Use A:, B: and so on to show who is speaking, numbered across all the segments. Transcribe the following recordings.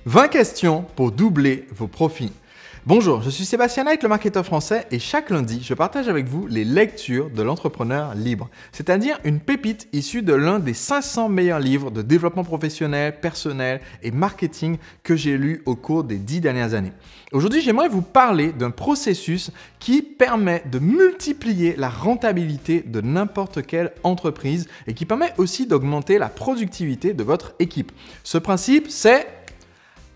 A: 20 questions pour doubler vos profits. Bonjour, je suis Sébastien Knight, le marketeur français, et chaque lundi, je partage avec vous les lectures de l'entrepreneur libre, c'est-à-dire une pépite issue de l'un des 500 meilleurs livres de développement professionnel, personnel et marketing que j'ai lu au cours des 10 dernières années. Aujourd'hui, j'aimerais vous parler d'un processus qui permet de multiplier la rentabilité de n'importe quelle entreprise et qui permet aussi d'augmenter la productivité de votre équipe. Ce principe, c'est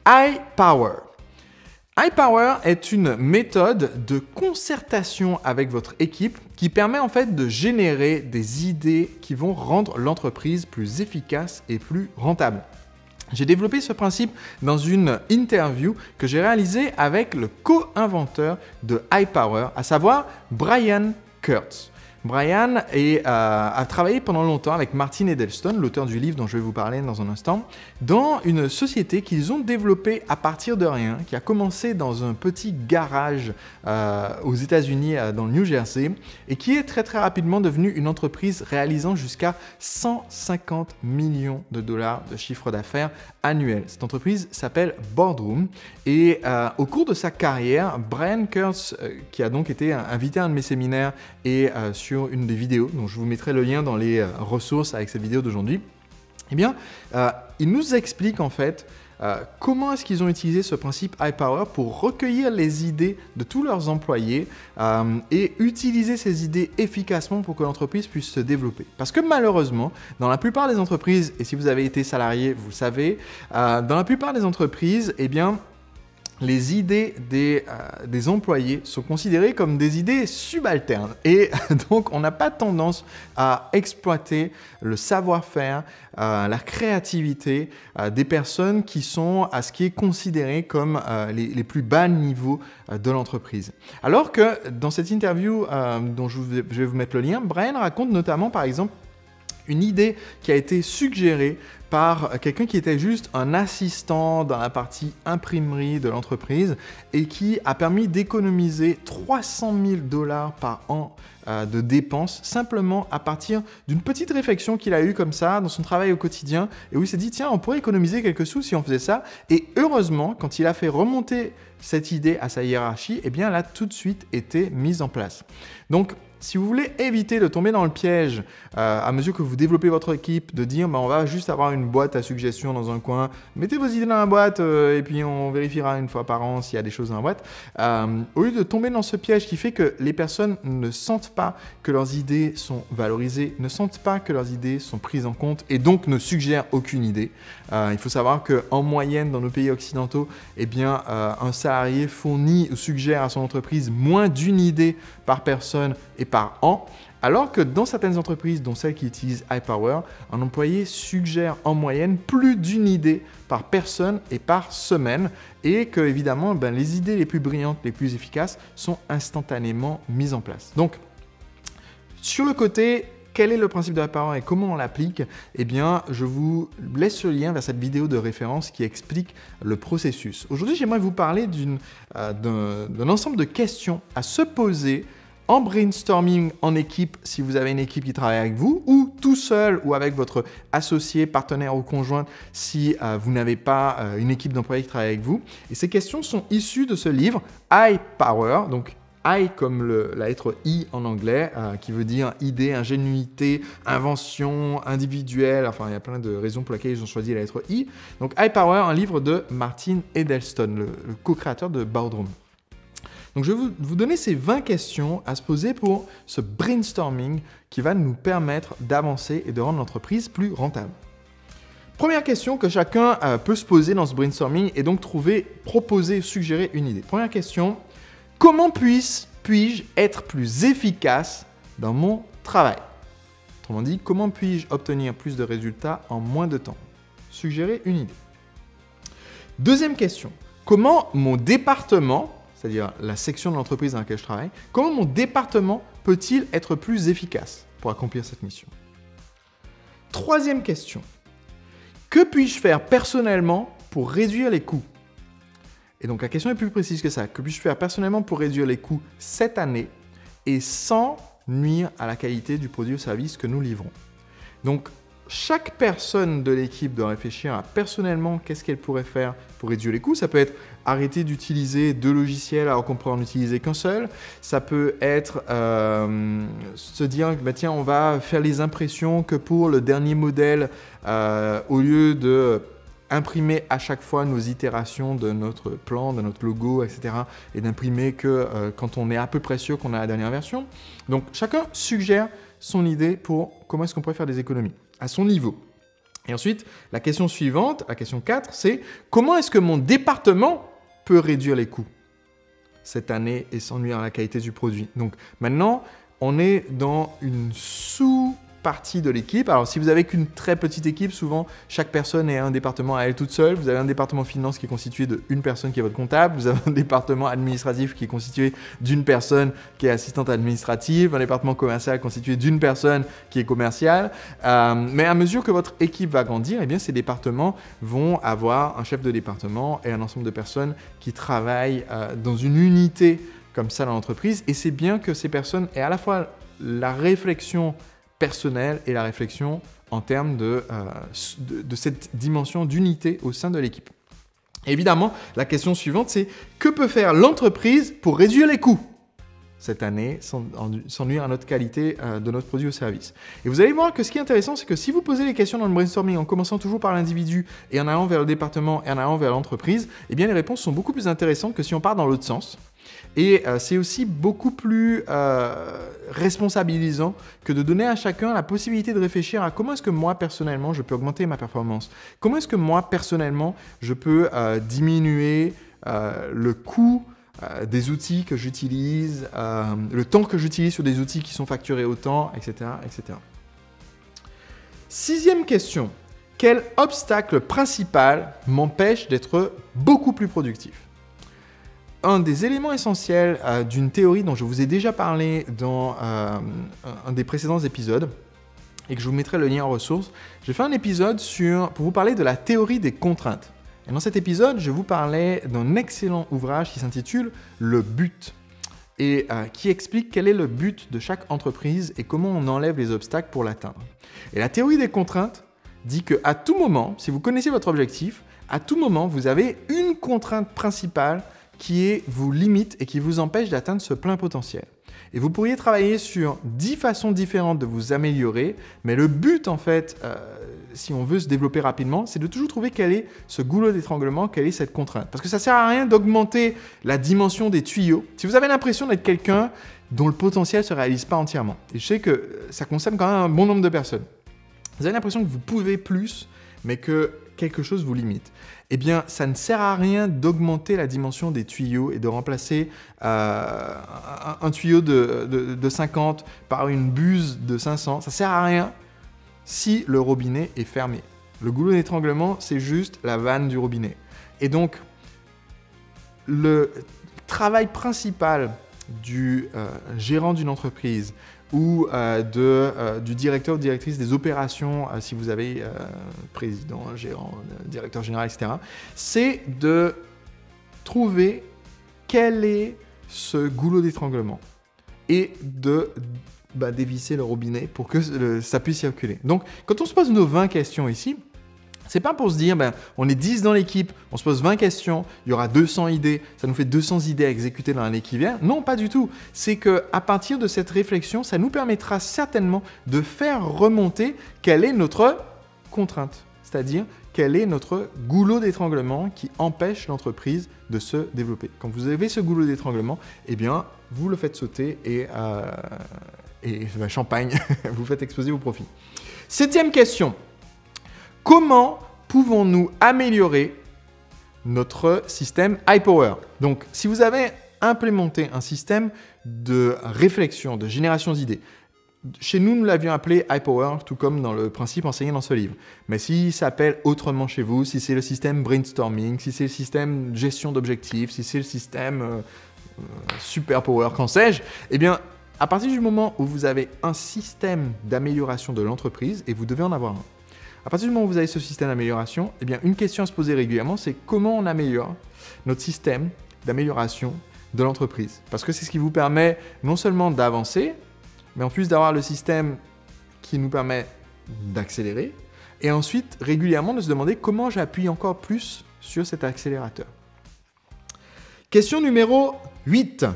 A: High Power. High Power est une méthode de concertation avec votre équipe qui permet en fait de générer des idées qui vont rendre l'entreprise plus efficace et plus rentable. J'ai développé ce principe dans une interview que j'ai réalisée avec le co-inventeur de High Power, à savoir Brian Kurtz. Brian a travaillé pendant longtemps avec Martin Edelstone, l'auteur du livre dont je vais vous parler dans un instant, dans une société qu'ils ont développée à partir de rien, qui a commencé dans un petit garage aux États-Unis, dans le New Jersey, et qui est très très rapidement devenue une entreprise réalisant jusqu'à 150 millions de dollars de chiffre d'affaires annuel. Cette entreprise s'appelle Boardroom, et au cours de sa carrière, Brian Kurtz, qui a donc été invité à un de mes séminaires et sur une des vidéos, dont je vous mettrai le lien dans les ressources avec cette vidéo d'aujourd'hui, eh bien, il nous explique en fait comment est-ce qu'ils ont utilisé ce principe High Power pour recueillir les idées de tous leurs employés et utiliser ces idées efficacement pour que l'entreprise puisse se développer. Parce que malheureusement, dans la plupart des entreprises, et si vous avez été salarié, vous le savez, dans la plupart des entreprises, eh bien, les idées des employés sont considérées comme des idées subalternes. Et donc, on n'a pas tendance à exploiter le savoir-faire, la créativité des personnes qui sont à ce qui est considéré comme les plus bas niveaux de l'entreprise. Alors que dans cette interview dont je vais vous mettre le lien, Brian raconte notamment, par exemple, une idée qui a été suggérée par quelqu'un qui était juste un assistant dans la partie imprimerie de l'entreprise et qui a permis d'économiser 300 000 dollars par an de dépenses simplement à partir d'une petite réflexion qu'il a eue comme ça dans son travail au quotidien et où il s'est dit tiens, on pourrait économiser quelques sous si on faisait ça. Et heureusement, quand il a fait remonter cette idée à sa hiérarchie, eh bien elle a tout de suite été mise en place. Donc, si vous voulez éviter de tomber dans le piège à mesure que vous développez votre équipe, de dire on va juste avoir une boîte à suggestions dans un coin, mettez vos idées dans la boîte et puis on vérifiera une fois par an s'il y a des choses dans la boîte. Au lieu de tomber dans ce piège qui fait que les personnes ne sentent pas que leurs idées sont valorisées, ne sentent pas que leurs idées sont prises en compte et donc ne suggèrent aucune idée. Il faut savoir qu'en moyenne dans nos pays occidentaux, eh bien, un salarié fournit ou suggère à son entreprise moins d'une idée par personne et par an, alors que dans certaines entreprises, dont celles qui utilisent High Power, un employé suggère en moyenne plus d'une idée par personne et par semaine, et que évidemment, les idées les plus brillantes, les plus efficaces sont instantanément mises en place. Donc, sur le côté, quel est le principe de High Power et comment on l'applique? Eh bien, je vous laisse le lien vers cette vidéo de référence qui explique le processus. Aujourd'hui, j'aimerais vous parler d'un ensemble de questions à se poser en brainstorming en équipe, si vous avez une équipe qui travaille avec vous, ou tout seul ou avec votre associé, partenaire ou conjoint, si vous n'avez pas une équipe d'employés qui travaille avec vous. Et ces questions sont issues de ce livre, High Power, donc I comme la lettre I en anglais, qui veut dire idée, ingénuité, invention, individuelle, enfin il y a plein de raisons pour lesquelles ils ont choisi la lettre I. Donc High Power, un livre de Martin Edelstone, le co-créateur de Boardroom. Donc, je vais vous donner ces 20 questions à se poser pour ce brainstorming qui va nous permettre d'avancer et de rendre l'entreprise plus rentable. Première question que chacun peut se poser dans ce brainstorming et donc proposer, suggérer une idée. Première question, comment puis-je être plus efficace dans mon travail? Autrement dit, comment puis-je obtenir plus de résultats en moins de temps? Suggérer une idée. Deuxième question, comment mon département, c'est-à-dire la section de l'entreprise dans laquelle je travaille, comment mon département peut-il être plus efficace pour accomplir cette mission? Troisième question, que puis-je faire personnellement pour réduire les coûts? Et donc la question est plus précise que ça, que puis-je faire personnellement pour réduire les coûts cette année et sans nuire à la qualité du produit ou service que nous livrons? Donc chaque personne de l'équipe doit réfléchir à personnellement qu'est-ce qu'elle pourrait faire pour réduire les coûts. Ça peut être arrêter d'utiliser 2 logiciels alors qu'on pourrait en utiliser qu'un seul. Ça peut être se dire, bah, tiens, on va faire les impressions que pour le dernier modèle, au lieu de imprimer à chaque fois nos itérations de notre plan, de notre logo, etc. et d'imprimer que quand on est à peu près sûr qu'on a la dernière version. Donc, chacun suggère son idée pour comment est-ce qu'on pourrait faire des économies à son niveau. Et ensuite, la question suivante, la question 4, c'est comment est-ce que mon département peut réduire les coûts cette année et sans nuire à la qualité du produit. Donc maintenant, on est dans une sous-partie de l'équipe. Alors si vous avez qu'une très petite équipe, souvent chaque personne est un département à elle toute seule. Vous avez un département finance qui est constitué d'une personne qui est votre comptable. Vous avez un département administratif qui est constitué d'une personne qui est assistante administrative. Un département commercial constitué d'une personne qui est commerciale. Mais à mesure que votre équipe va grandir, eh bien, ces départements vont avoir un chef de département et un ensemble de personnes qui travaillent dans une unité comme ça dans l'entreprise. Et c'est bien que ces personnes aient à la fois la réflexion personnelle et la réflexion en termes de cette dimension d'unité au sein de l'équipe. Évidemment, la question suivante, c'est que peut faire l'entreprise pour réduire les coûts cette année sans nuire à notre qualité de notre produit ou service. Et vous allez voir que ce qui est intéressant, c'est que si vous posez les questions dans le brainstorming en commençant toujours par l'individu et en allant vers le département et en allant vers l'entreprise, eh bien les réponses sont beaucoup plus intéressantes que si on part dans l'autre sens. Et c'est aussi beaucoup plus responsabilisant que de donner à chacun la possibilité de réfléchir à comment est-ce que moi, personnellement, je peux augmenter ma performance. Comment est-ce que moi, personnellement, je peux diminuer le coût des outils que j'utilise, le temps que j'utilise sur des outils qui sont facturés au temps, etc., etc. 6e question. Quel obstacle principal m'empêche d'être beaucoup plus productif ? Un des éléments essentiels d'une théorie dont je vous ai déjà parlé dans un des précédents épisodes et que je vous mettrai le lien en ressources, j'ai fait un épisode pour vous parler de la théorie des contraintes. Et dans cet épisode, je vous parlais d'un excellent ouvrage qui s'intitule « Le but » et qui explique quel est le but de chaque entreprise et comment on enlève les obstacles pour l'atteindre. Et la théorie des contraintes dit qu'à tout moment, si vous connaissez votre objectif, à tout moment, vous avez une contrainte principale qui vous limite et qui vous empêche d'atteindre ce plein potentiel. Et vous pourriez travailler sur 10 façons différentes de vous améliorer, mais le but en fait, si on veut se développer rapidement, c'est de toujours trouver quel est ce goulot d'étranglement, quelle est cette contrainte. Parce que ça ne sert à rien d'augmenter la dimension des tuyaux si vous avez l'impression d'être quelqu'un dont le potentiel ne se réalise pas entièrement. Et je sais que ça concerne quand même un bon nombre de personnes. Vous avez l'impression que vous pouvez plus, mais que quelque chose vous limite. Eh bien, ça ne sert à rien d'augmenter la dimension des tuyaux et de remplacer un tuyau de 50 par une buse de 500. Ça ne sert à rien si le robinet est fermé. Le goulot d'étranglement, c'est juste la vanne du robinet. Et donc, le travail principal du gérant d'une entreprise ou du directeur ou directrice des opérations, si vous avez président, gérant, directeur général, etc., c'est de trouver quel est ce goulot d'étranglement et dévisser le robinet pour que ça puisse circuler. Donc, quand on se pose nos 20 questions ici, c'est pas pour se dire, on est 10 dans l'équipe, on se pose 20 questions, il y aura 200 idées, ça nous fait 200 idées à exécuter dans l'année qui vient. Non, pas du tout. C'est qu'à partir de cette réflexion, ça nous permettra certainement de faire remonter quelle est notre contrainte, c'est-à-dire quel est notre goulot d'étranglement qui empêche l'entreprise de se développer. Quand vous avez ce goulot d'étranglement, eh bien, vous le faites sauter et champagne, vous faites exploser vos profits. 7e question. Comment pouvons-nous améliorer notre système iPower ? Donc, si vous avez implémenté un système de réflexion, de génération d'idées, chez nous, nous l'avions appelé iPower, tout comme dans le principe enseigné dans ce livre. Mais s'il s'appelle autrement chez vous, si c'est le système brainstorming, si c'est le système gestion d'objectifs, si c'est le système super power, qu'en sais-je, eh bien, à partir du moment où vous avez un système d'amélioration de l'entreprise, et vous devez en avoir un, à partir du moment où vous avez ce système d'amélioration, eh bien, une question à se poser régulièrement, c'est comment on améliore notre système d'amélioration de l'entreprise. Parce que c'est ce qui vous permet non seulement d'avancer, mais en plus d'avoir le système qui nous permet d'accélérer et ensuite régulièrement de se demander comment j'appuie encore plus sur cet accélérateur. Question numéro 8.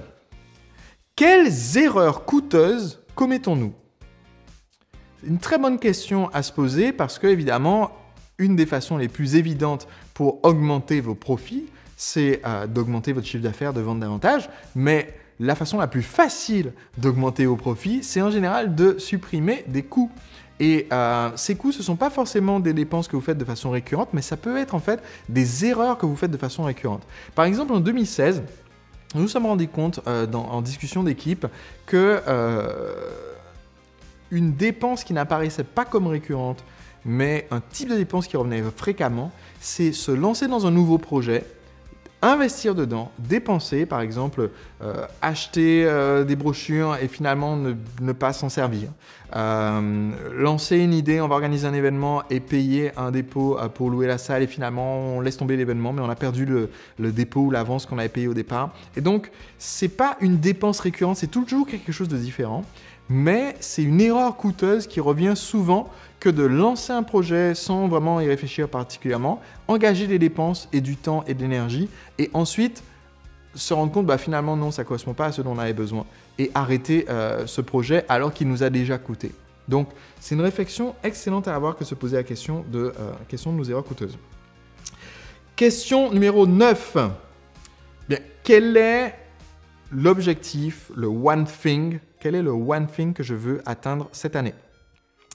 A: Quelles erreurs coûteuses commettons-nous ? C'est une très bonne question à se poser parce que, évidemment, une des façons les plus évidentes pour augmenter vos profits, c'est d'augmenter votre chiffre d'affaires, de vendre davantage. Mais la façon la plus facile d'augmenter vos profits, c'est en général de supprimer des coûts. Et ces coûts, ce ne sont pas forcément des dépenses que vous faites de façon récurrente, mais ça peut être en fait des erreurs que vous faites de façon récurrente. Par exemple, en 2016, nous nous sommes rendus compte en discussion d'équipe que une dépense qui n'apparaissait pas comme récurrente, mais un type de dépense qui revenait fréquemment, c'est se lancer dans un nouveau projet, investir dedans, dépenser, par exemple, acheter des brochures et finalement ne pas s'en servir. Lancer une idée, on va organiser un événement et payer un dépôt pour louer la salle et finalement on laisse tomber l'événement mais on a perdu le dépôt ou l'avance qu'on avait payé au départ. Et donc, c'est pas une dépense récurrente, c'est toujours quelque chose de différent. Mais c'est une erreur coûteuse qui revient souvent que de lancer un projet sans vraiment y réfléchir particulièrement, engager des dépenses et du temps et de l'énergie, et ensuite se rendre compte finalement non, ça ne correspond pas à ce dont on avait besoin, et arrêter ce projet alors qu'il nous a déjà coûté. Donc c'est une réflexion excellente à avoir que se poser la question de nos erreurs coûteuses. Question numéro 9. Bien, quel est l'objectif, le one thing, quel est le one thing que je veux atteindre cette année ?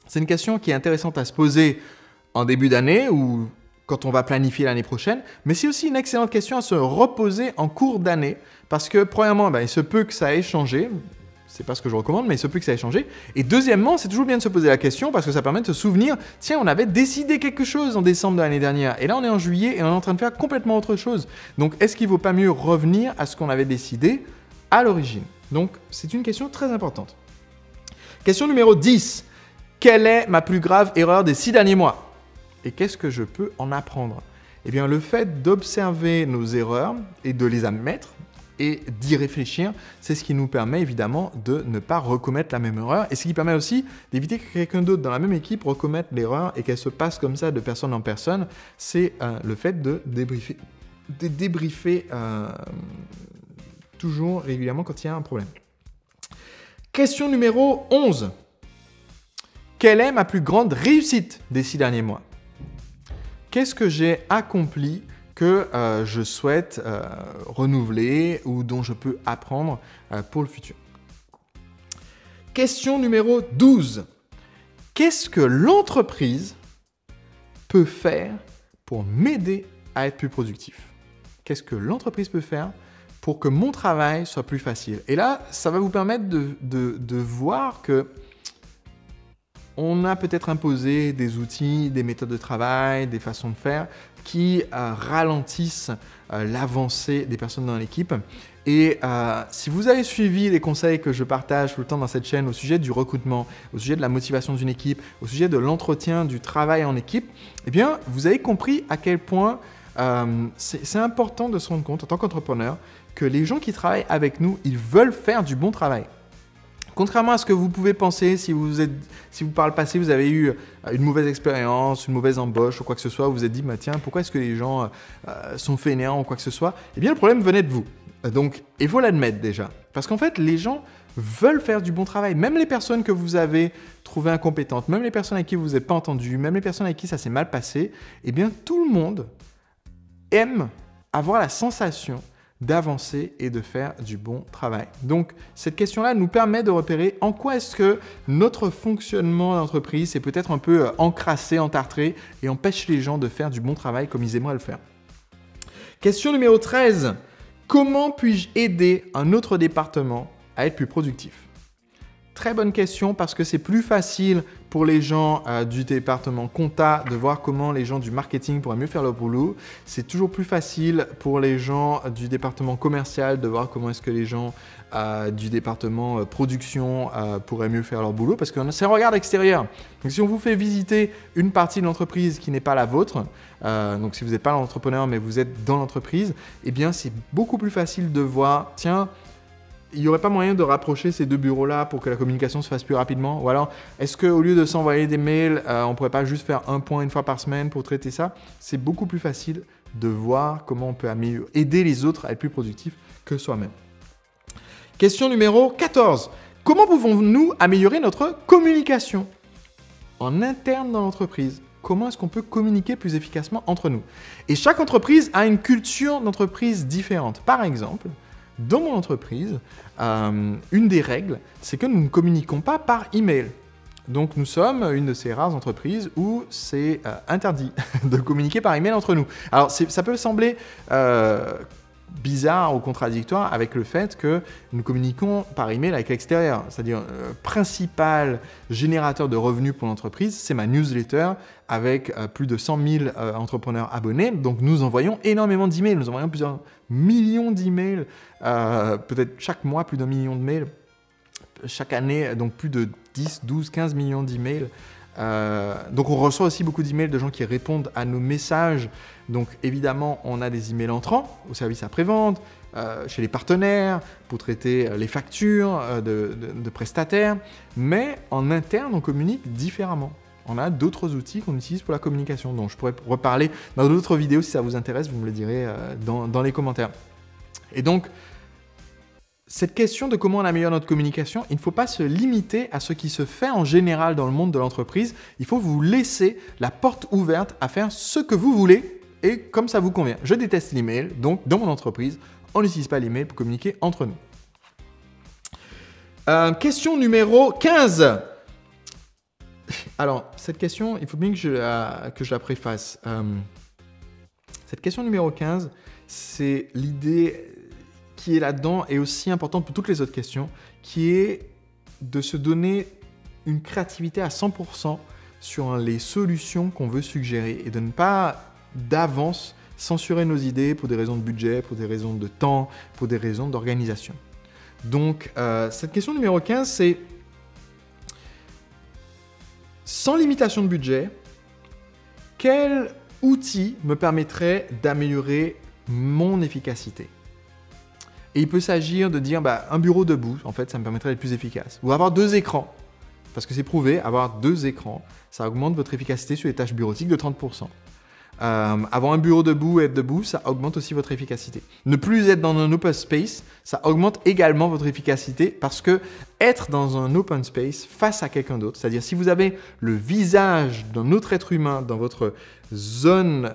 A: C'est une question qui est intéressante à se poser en début d'année ou quand on va planifier l'année prochaine, mais c'est aussi une excellente question à se reposer en cours d'année parce que premièrement, il se peut que ça ait changé. C'est pas ce que je recommande, mais il se peut que ça ait changé. Et deuxièmement, c'est toujours bien de se poser la question parce que ça permet de se souvenir, tiens, on avait décidé quelque chose en décembre de l'année dernière. Et là, on est en juillet et on est en train de faire complètement autre chose. Donc, est-ce qu'il ne vaut pas mieux revenir à ce qu'on avait décidé à l'origine ? Donc, c'est une question très importante. Question numéro 10. Quelle est ma plus grave erreur des 6 derniers mois ? Et qu'est-ce que je peux en apprendre ? Eh bien, le fait d'observer nos erreurs et de les admettre, et d'y réfléchir, c'est ce qui nous permet évidemment de ne pas recommettre la même erreur et ce qui permet aussi d'éviter que quelqu'un d'autre dans la même équipe recommette l'erreur et qu'elle se passe comme ça de personne en personne. C'est le fait de débriefer toujours régulièrement quand il y a un problème. Question numéro 11. Quelle est ma plus grande réussite des 6 derniers mois ? Qu'est-ce que j'ai accompli que je souhaite renouveler ou dont je peux apprendre pour le futur. Question numéro 12. Qu'est-ce que l'entreprise peut faire pour m'aider à être plus productif ? Qu'est-ce que l'entreprise peut faire pour que mon travail soit plus facile ? Et là, ça va vous permettre de voir que on a peut-être imposé des outils, des méthodes de travail, des façons de faire qui ralentissent l'avancée des personnes dans l'équipe. Et si vous avez suivi les conseils que je partage tout le temps dans cette chaîne au sujet du recrutement, au sujet de la motivation d'une équipe, au sujet de l'entretien du travail en équipe, eh bien, vous avez compris à quel point c'est important de se rendre compte en tant qu'entrepreneur que les gens qui travaillent avec nous, ils veulent faire du bon travail. Contrairement à ce que vous pouvez penser, si vous par le passé vous avez eu une mauvaise expérience, une mauvaise embauche ou quoi que ce soit, vous vous êtes dit tiens, pourquoi est-ce que les gens sont fainéants ou quoi que ce soit ? Eh bien le problème venait de vous. Donc il faut l'admettre déjà. Parce qu'en fait les gens veulent faire du bon travail. Même les personnes que vous avez trouvées incompétentes, même les personnes avec qui vous n'êtes pas entendu, même les personnes avec qui ça s'est mal passé, eh bien tout le monde aime avoir la sensation d'avancer et de faire du bon travail. Donc, cette question-là nous permet de repérer en quoi est-ce que notre fonctionnement d'entreprise est peut-être un peu encrassé, entartré et empêche les gens de faire du bon travail comme ils aimeraient le faire. Question numéro 13. Comment puis-je aider un autre département à être plus productif ? Très bonne question parce que c'est plus facile pour les gens du département compta de voir comment les gens du marketing pourraient mieux faire leur boulot. C'est toujours plus facile pour les gens du département commercial de voir comment est-ce que les gens du département production pourraient mieux faire leur boulot parce que c'est un regard extérieur. Donc si on vous fait visiter une partie de l'entreprise qui n'est pas la vôtre, donc si vous n'êtes pas l'entrepreneur mais vous êtes dans l'entreprise, eh bien c'est beaucoup plus facile de voir, tiens, il n'y aurait pas moyen de rapprocher ces deux bureaux-là pour que la communication se fasse plus rapidement? Ou alors, est-ce qu'au lieu de s'envoyer des mails, on ne pourrait pas juste faire un point une fois par semaine pour traiter ça? C'est beaucoup plus facile de voir comment on peut aider les autres à être plus productifs que soi-même. Question numéro 14. Comment pouvons-nous améliorer notre communication en interne dans l'entreprise? Comment est-ce qu'on peut communiquer plus efficacement entre nous? Et chaque entreprise a une culture d'entreprise différente. Par exemple, dans mon entreprise, une des règles, c'est que nous ne communiquons pas par email. Donc nous sommes une de ces rares entreprises où c'est interdit de communiquer par email entre nous. Alors ça peut sembler bizarre ou contradictoire avec le fait que nous communiquons par email avec l'extérieur. C'est-à-dire le principal générateur de revenus pour l'entreprise, c'est ma newsletter avec plus de 100 000 entrepreneurs abonnés. Donc nous envoyons énormément d'emails, nous envoyons plusieurs millions d'emails, peut-être chaque mois plus d'1 million de mails, chaque année donc plus de 10, 12, 15 millions d'emails. Donc on reçoit aussi beaucoup d'emails de gens qui répondent à nos messages. Donc évidemment, on a des emails entrants au service après-vente, chez les partenaires, pour traiter les factures de prestataires. Mais en interne, on communique différemment. On a d'autres outils qu'on utilise pour la communication. Donc je pourrais reparler dans d'autres vidéos si ça vous intéresse, vous me le direz dans les commentaires. Et donc, cette question de comment on améliore notre communication, il ne faut pas se limiter à ce qui se fait en général dans le monde de l'entreprise. Il faut vous laisser la porte ouverte à faire ce que vous voulez et comme ça vous convient. Je déteste l'email, donc dans mon entreprise, on n'utilise pas l'email pour communiquer entre nous. Question numéro 15. Alors, cette question, il faut bien que je la préface. Cette question numéro 15, c'est l'idée qui est là-dedans et aussi importante pour toutes les autres questions, qui est de se donner une créativité à 100% sur les solutions qu'on veut suggérer et de ne pas d'avance censurer nos idées pour des raisons de budget, pour des raisons de temps, pour des raisons d'organisation. Donc, cette question numéro 15, c'est sans limitation de budget, quel outil me permettrait d'améliorer mon efficacité? Et il peut s'agir de dire un bureau debout, en fait, ça me permettrait d'être plus efficace. Ou avoir 2 écrans, parce que c'est prouvé, avoir 2 écrans, ça augmente votre efficacité sur les tâches bureautiques de 30%. Avoir un bureau debout et être debout, ça augmente aussi votre efficacité. Ne plus être dans un open space, ça augmente également votre efficacité parce que être dans un open space face à quelqu'un d'autre, c'est-à-dire si vous avez le visage d'un autre être humain dans votre zone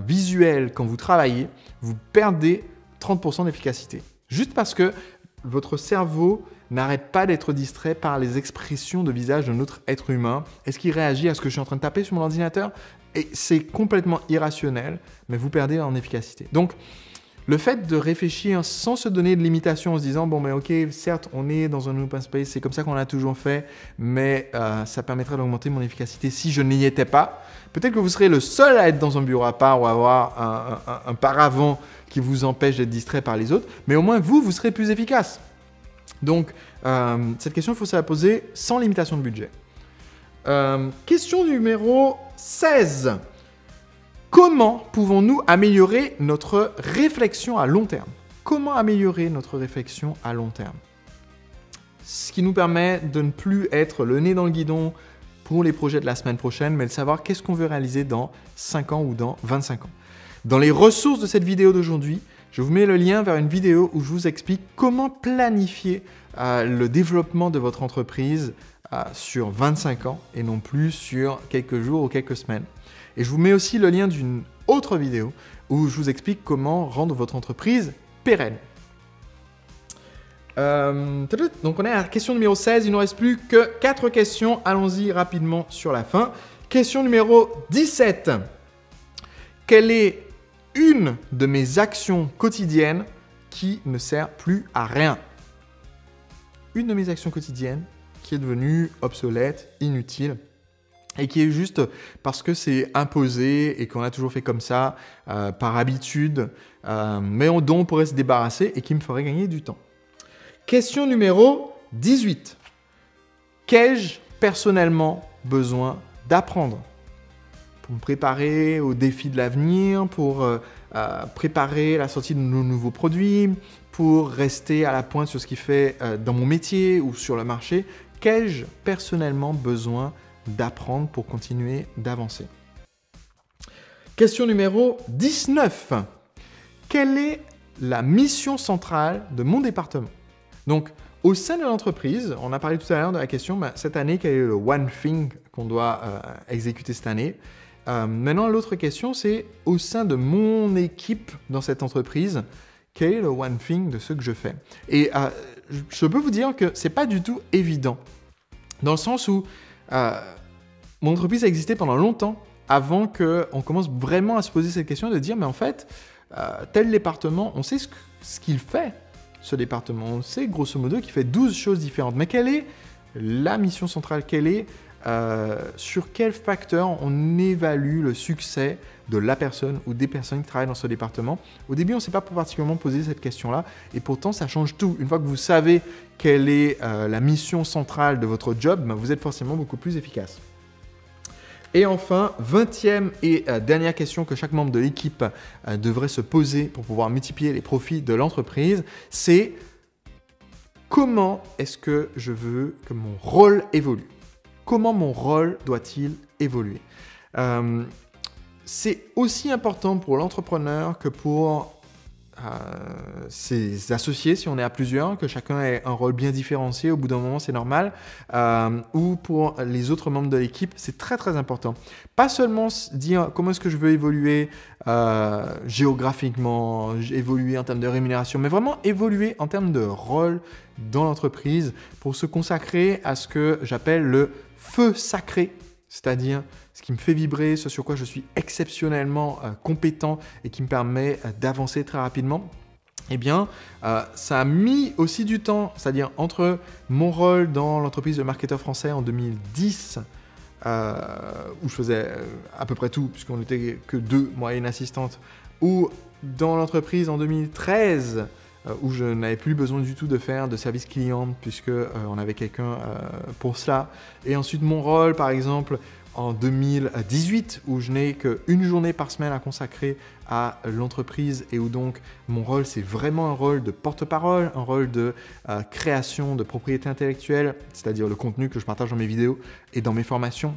A: visuelle quand vous travaillez, vous perdez 30% d'efficacité. Juste parce que votre cerveau n'arrête pas d'être distrait par les expressions de visage d'un autre être humain. Est-ce qu'il réagit à ce que je suis en train de taper sur mon ordinateur? Et c'est complètement irrationnel, mais vous perdez en efficacité. Donc, le fait de réfléchir sans se donner de limitation en se disant « Bon, mais ok, certes, on est dans un open space, c'est comme ça qu'on l'a toujours fait, mais ça permettrait d'augmenter mon efficacité si je n'y étais pas. » Peut-être que vous serez le seul à être dans un bureau à part ou à avoir un paravent qui vous empêche d'être distrait par les autres, mais au moins vous serez plus efficace. Donc, cette question, il faut se la poser sans limitation de budget. Question numéro 16. Comment pouvons-nous améliorer notre réflexion à long terme? Comment améliorer notre réflexion à long terme? Ce qui nous permet de ne plus être le nez dans le guidon pour les projets de la semaine prochaine, mais de savoir qu'est-ce qu'on veut réaliser dans 5 ans ou dans 25 ans. Dans les ressources de cette vidéo d'aujourd'hui, je vous mets le lien vers une vidéo où je vous explique comment planifier le développement de votre entreprise sur 25 ans et non plus sur quelques jours ou quelques semaines. Et je vous mets aussi le lien d'une autre vidéo où je vous explique comment rendre votre entreprise pérenne. Donc on est à la question numéro 16, il ne nous reste plus que 4 questions. Allons-y rapidement sur la fin. Question numéro 17. Quelle est une de mes actions quotidiennes qui ne sert plus à rien? Une de mes actions quotidiennes qui est devenue obsolète, inutile, et qui est juste parce que c'est imposé et qu'on a toujours fait comme ça, par habitude, mais dont on pourrait se débarrasser et qui me ferait gagner du temps. Question numéro 18. Qu'ai-je personnellement besoin d'apprendre me préparer aux défis de l'avenir, pour préparer la sortie de nos nouveaux produits, pour rester à la pointe sur ce qui fait dans mon métier ou sur le marché. Qu'ai-je personnellement besoin d'apprendre pour continuer d'avancer? Question numéro 19. Quelle est la mission centrale de mon département? Donc, au sein de l'entreprise, on a parlé tout à l'heure de la question, cette année, quel est le one thing qu'on doit exécuter cette année? Maintenant, l'autre question, c'est au sein de mon équipe dans cette entreprise, quel est le one thing de ce que je fais? Et je peux vous dire que ce n'est pas du tout évident, dans le sens où mon entreprise a existé pendant longtemps avant qu'on commence vraiment à se poser cette question de dire, mais en fait, tel département, on sait ce qu'il fait, ce département. On sait grosso modo qu'il fait 12 choses différentes. Mais quelle est la mission centrale? Sur quel facteur on évalue le succès de la personne ou des personnes qui travaillent dans ce département? Au début, on ne s'est pas particulièrement posé cette question-là. Et pourtant, ça change tout. Une fois que vous savez quelle est la mission centrale de votre job, vous êtes forcément beaucoup plus efficace. Et enfin, 20e et dernière question que chaque membre de l'équipe devrait se poser pour pouvoir multiplier les profits de l'entreprise, c'est comment est-ce que je veux que mon rôle évolue? Comment mon rôle doit-il évoluer? C'est aussi important pour l'entrepreneur que pour ses associés, si on est à plusieurs, que chacun ait un rôle bien différencié, au bout d'un moment c'est normal, ou pour les autres membres de l'équipe, c'est très très important. Pas seulement dire comment est-ce que je veux évoluer géographiquement, évoluer en termes de rémunération, mais vraiment évoluer en termes de rôle dans l'entreprise pour se consacrer à ce que j'appelle le feu sacré, c'est-à-dire ce qui me fait vibrer, ce sur quoi je suis exceptionnellement compétent et qui me permet d'avancer très rapidement. Eh bien, ça a mis aussi du temps, c'est-à-dire entre mon rôle dans l'entreprise de marketeur français en 2010, où je faisais à peu près tout, puisqu'on n'était que 2, moi et une assistante, ou dans l'entreprise en 2013, où je n'avais plus besoin du tout de faire de service client, puisqu'on avait quelqu'un pour cela. Et ensuite, mon rôle, par exemple, en 2018, où je n'ai qu'une journée par semaine à consacrer à l'entreprise et où donc mon rôle, c'est vraiment un rôle de porte-parole, un rôle de création de propriété intellectuelle, c'est-à-dire le contenu que je partage dans mes vidéos et dans mes formations.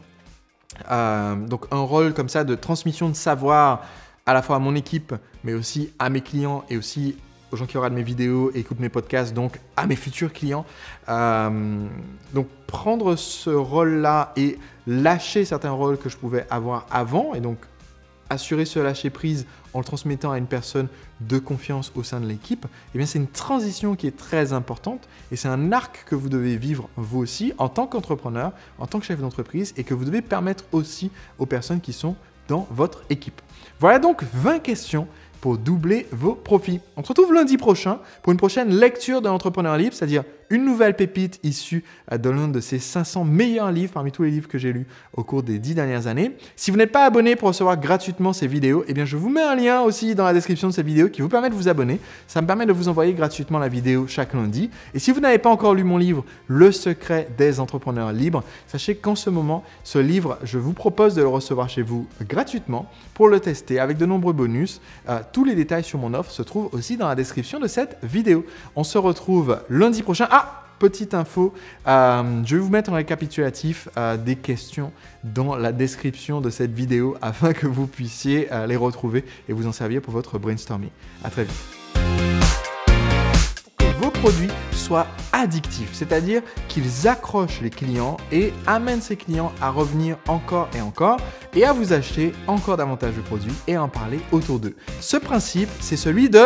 A: Donc un rôle comme ça de transmission de savoir à la fois à mon équipe, mais aussi à mes clients et aussi aux gens qui regardent mes vidéos et écoutent mes podcasts, donc à mes futurs clients. Donc prendre ce rôle-là et lâcher certains rôles que je pouvais avoir avant et donc assurer ce lâcher-prise en le transmettant à une personne de confiance au sein de l'équipe, eh bien c'est une transition qui est très importante et c'est un arc que vous devez vivre vous aussi en tant qu'entrepreneur, en tant que chef d'entreprise et que vous devez permettre aussi aux personnes qui sont dans votre équipe. Voilà donc 20 questions pour doubler vos profits. On se retrouve lundi prochain pour une prochaine lecture de l'entrepreneur libre, c'est-à-dire une nouvelle pépite issue de l'un de ces 500 meilleurs livres parmi tous les livres que j'ai lus au cours des 10 dernières années. Si vous n'êtes pas abonné pour recevoir gratuitement ces vidéos, eh bien je vous mets un lien aussi dans la description de cette vidéo qui vous permet de vous abonner. Ça me permet de vous envoyer gratuitement la vidéo chaque lundi. Et si vous n'avez pas encore lu mon livre, Le secret des entrepreneurs libres, sachez qu'en ce moment, ce livre, je vous propose de le recevoir chez vous gratuitement pour le tester avec de nombreux bonus. Tous les détails sur mon offre se trouvent aussi dans la description de cette vidéo. On se retrouve lundi prochain. Petite info, je vais vous mettre un récapitulatif des questions dans la description de cette vidéo afin que vous puissiez les retrouver et vous en servir pour votre brainstorming. À très vite. Que vos produits soient addictifs, c'est-à-dire qu'ils accrochent les clients et amènent ces clients à revenir encore et à vous acheter encore davantage de produits et à en parler autour d'eux. Ce principe, c'est celui de